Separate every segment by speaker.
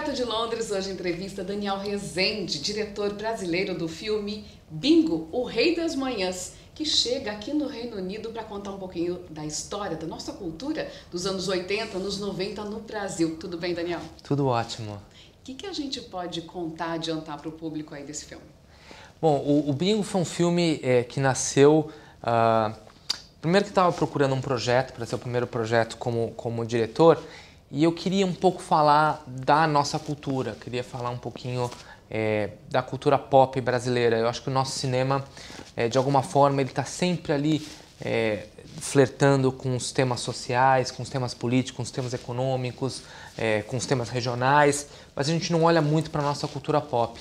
Speaker 1: Direto de Londres, hoje entrevista Daniel Rezende, diretor brasileiro do filme Bingo, o Rei das Manhãs, que chega aqui no Reino Unido para contar um pouquinho da história, da nossa cultura dos anos 80, anos 90 no Brasil. Tudo bem, Daniel?
Speaker 2: Tudo ótimo.
Speaker 1: O que a gente pode contar, adiantar para o público aí desse filme?
Speaker 2: Bom, o Bingo foi um filme que nasceu... primeiro que estava procurando um projeto, para ser o primeiro projeto como diretor, e eu queria um pouco falar da nossa cultura, queria falar um pouquinho da cultura pop brasileira. Eu acho que o nosso cinema, de alguma forma, ele está sempre ali flertando com os temas sociais, com os temas políticos, com os temas econômicos, com os temas regionais, mas a gente não olha muito para a nossa cultura pop.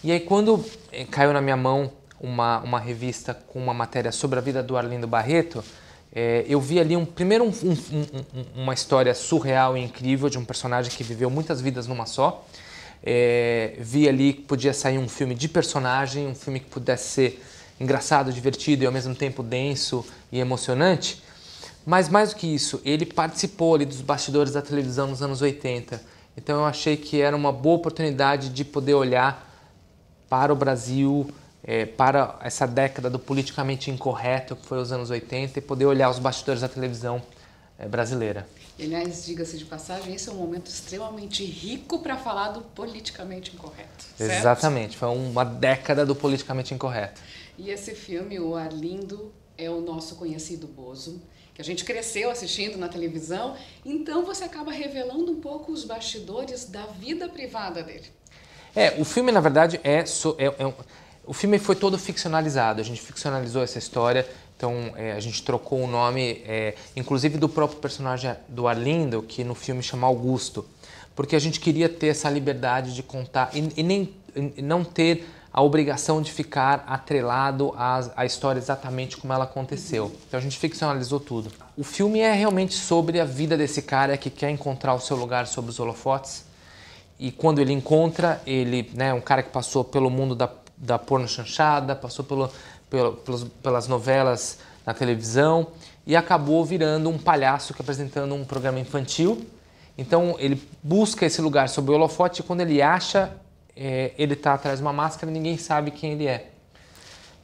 Speaker 2: E aí quando caiu na minha mão uma revista com uma matéria sobre a vida do Arlindo Barreto, eu vi ali uma história surreal e incrível de um personagem que viveu muitas vidas numa só. Vi ali que podia sair um filme de personagem, um filme que pudesse ser engraçado, divertido e ao mesmo tempo denso e emocionante. Mas mais do que isso, ele participou ali dos bastidores da televisão nos anos 80. Então eu achei que era uma boa oportunidade de poder olhar para o Brasil, para essa década do politicamente incorreto que foi os anos 80 e poder olhar os bastidores da televisão brasileira.
Speaker 1: E, aliás, diga-se de passagem, esse é um momento extremamente rico para falar do politicamente incorreto, certo?
Speaker 2: Exatamente, foi uma década do politicamente incorreto.
Speaker 1: E esse filme, o Arlindo, é o nosso conhecido Bozo, que a gente cresceu assistindo na televisão, então você acaba revelando um pouco os bastidores da vida privada dele.
Speaker 2: O filme, na verdade, o filme foi todo ficcionalizado, a gente ficcionalizou essa história, então a gente trocou o nome, inclusive do próprio personagem do Arlindo, que no filme chama Augusto, porque a gente queria ter essa liberdade de contar e não ter a obrigação de ficar atrelado à história exatamente como ela aconteceu. Então a gente ficcionalizou tudo. O filme é realmente sobre a vida desse cara que quer encontrar o seu lugar sob os holofotes, e quando ele encontra, ele, um cara que passou pelo mundo da porno chanchada, passou pelas novelas na televisão e acabou virando um palhaço apresentando um programa infantil. Então ele busca esse lugar sob o holofote e quando ele acha, ele está atrás de uma máscara e ninguém sabe quem ele é.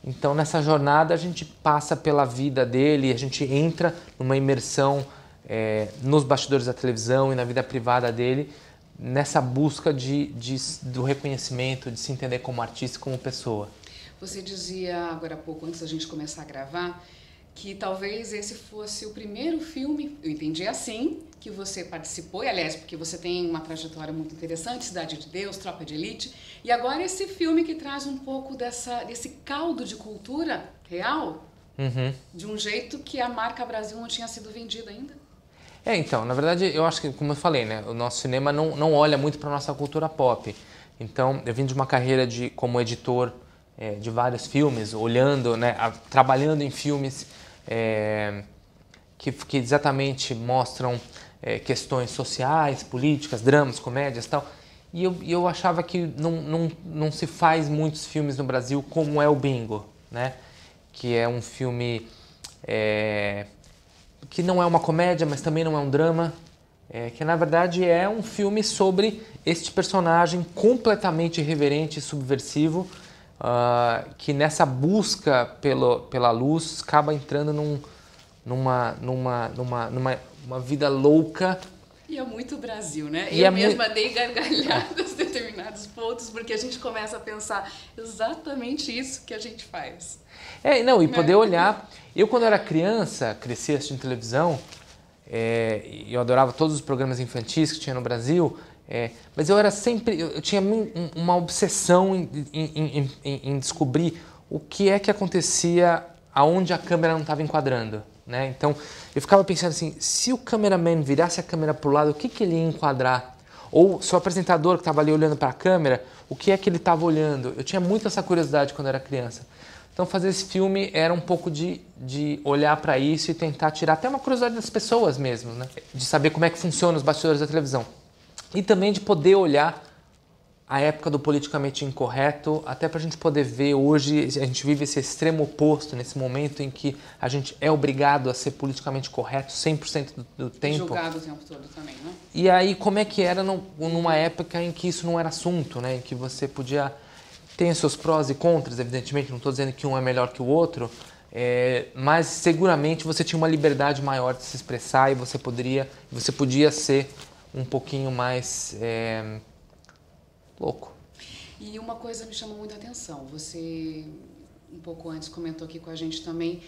Speaker 2: Então nessa jornada a gente passa pela vida dele, a gente entra numa imersão nos bastidores da televisão e na vida privada dele, nessa busca do reconhecimento, de se entender como artista e como pessoa.
Speaker 1: Você dizia agora há pouco, antes da gente começar a gravar, que talvez esse fosse o primeiro filme, eu entendi assim, que você participou, e aliás, porque você tem uma trajetória muito interessante, Cidade de Deus, Tropa de Elite, e agora esse filme que traz um pouco desse caldo de cultura real, de um jeito que a marca Brasil não tinha sido vendida ainda.
Speaker 2: Então, na verdade, eu acho que, como eu falei, o nosso cinema não olha muito para a nossa cultura pop. Então, eu vim de uma carreira como editor de vários filmes, olhando, trabalhando em filmes que exatamente mostram questões sociais, políticas, dramas, comédias e tal. E eu achava que não se faz muitos filmes no Brasil como é o Bingo, que é um filme... que não é uma comédia, mas também não é um drama, que na verdade é um filme sobre este personagem completamente irreverente e subversivo, que nessa busca pela luz acaba entrando numa vida louca.
Speaker 1: E é muito Brasil, né? Eu mesma dei gargalhadas determinados pontos, porque a gente começa a pensar exatamente isso que a gente faz.
Speaker 2: E poder olhar... Eu, quando era criança, cresci assistindo televisão, eu adorava todos os programas infantis que tinha no Brasil, mas eu tinha uma obsessão em descobrir o que é que acontecia aonde a câmera não estava enquadrando, Então, eu ficava pensando assim, se o cameraman virasse a câmera para o lado, o que ele ia enquadrar? Ou se o apresentador que estava ali olhando para a câmera, o que é que ele estava olhando? Eu tinha muita essa curiosidade quando era criança. Então fazer esse filme era um pouco de olhar para isso e tentar tirar até uma curiosidade das pessoas mesmo, de saber como é que funciona os bastidores da televisão. E também de poder olhar a época do politicamente incorreto, até para a gente poder ver hoje, a gente vive esse extremo oposto nesse momento em que a gente é obrigado a ser politicamente correto 100% do tempo.
Speaker 1: Julgado o tempo todo também, né?
Speaker 2: E aí, como é que era numa época em que isso não era assunto, né? Em que você podia... Tem os seus prós e contras, evidentemente, não estou dizendo que um é melhor que o outro, mas seguramente você tinha uma liberdade maior de se expressar e você podia ser um pouquinho mais louco.
Speaker 1: E uma coisa me chamou muita atenção, você um pouco antes comentou aqui com a gente também,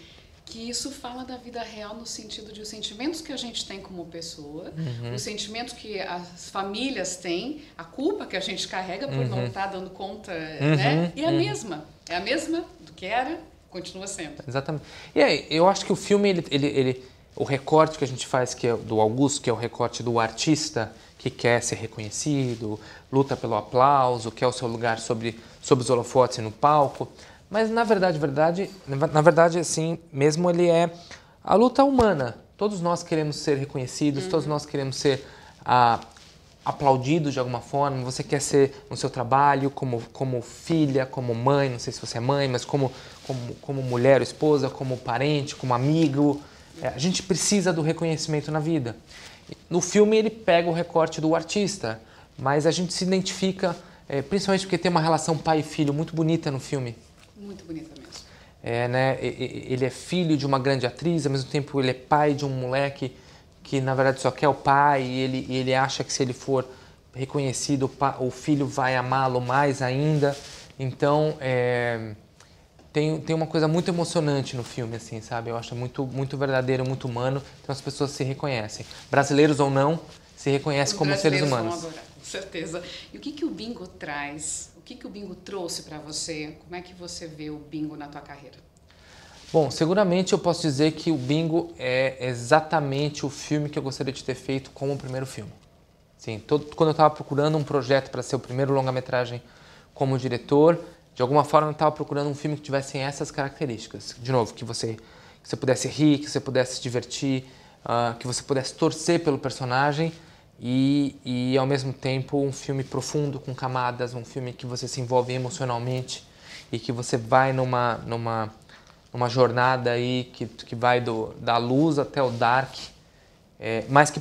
Speaker 1: que isso fala da vida real no sentido de os sentimentos que a gente tem como pessoa, os sentimentos que as famílias têm, a culpa que a gente carrega por não estar dando conta, né? E é a mesma do que era, continua sendo.
Speaker 2: Exatamente. E aí, eu acho que o filme, o recorte que a gente faz, que é do Augusto, que é o recorte do artista que quer ser reconhecido, luta pelo aplauso, quer o seu lugar sob os holofotes e no palco. Mas na verdade, assim, mesmo ele é a luta humana. Todos nós queremos ser reconhecidos, todos nós queremos ser aplaudidos de alguma forma. Você quer ser no seu trabalho, como filha, como mãe, não sei se você é mãe, mas como mulher, esposa, como parente, como amigo. A gente precisa do reconhecimento na vida. No filme ele pega o recorte do artista, mas a gente se identifica, principalmente porque tem uma relação pai e filho muito bonita no filme.
Speaker 1: Muito bonita mesmo.
Speaker 2: Né? Ele é filho de uma grande atriz, ao mesmo tempo ele é pai de um moleque que na verdade só quer o pai e ele acha que se ele for reconhecido o filho vai amá-lo mais ainda. Então tem uma coisa muito emocionante no filme, assim, sabe? Eu acho muito, muito verdadeiro, muito humano, então as pessoas se reconhecem. Brasileiros ou não, se reconhecem como seres humanos.
Speaker 1: Vão adorar, com certeza. E o que o bingo traz? O que o bingo trouxe para você? Como é que você vê o bingo na tua carreira?
Speaker 2: Bom, seguramente eu posso dizer que o bingo é exatamente o filme que eu gostaria de ter feito como o primeiro filme. Sim, quando eu estava procurando um projeto para ser o primeiro longa-metragem como diretor, de alguma forma eu estava procurando um filme que tivesse essas características. De novo, que você pudesse rir, que você pudesse se divertir, que você pudesse torcer pelo personagem e ao mesmo tempo um filme profundo, com camadas, um filme que você se envolve emocionalmente e que você vai numa jornada aí que vai da luz até o dark, mas que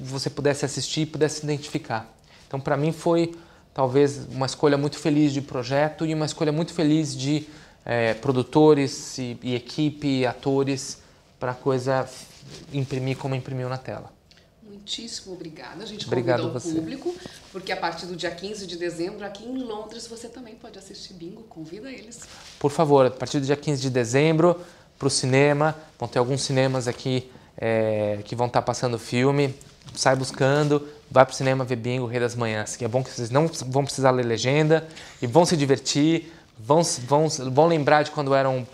Speaker 2: você pudesse assistir e pudesse se identificar. Então, para mim, foi talvez uma escolha muito feliz de projeto e uma escolha muito feliz de produtores e equipe, e atores, para a coisa imprimir como imprimiu na tela.
Speaker 1: Muitíssimo obrigada. A gente convida o público, porque a partir do dia 15 de dezembro, aqui em Londres, você também pode assistir bingo. Convida eles.
Speaker 2: Por favor, a partir do dia 15 de dezembro, para o cinema. Vão ter alguns cinemas aqui que vão estar passando o filme. Sai buscando, vai para o cinema ver bingo, Rei das Manhãs. Que é bom que vocês não vão precisar ler legenda e vão se divertir, vão lembrar de quando eram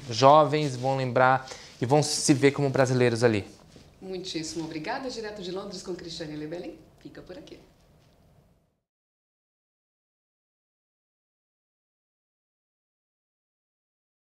Speaker 2: jovens, vão lembrar e vão se ver como brasileiros ali.
Speaker 1: Muitíssimo obrigada. Direto de Londres com Cristiane Lebelin. Fica por aqui.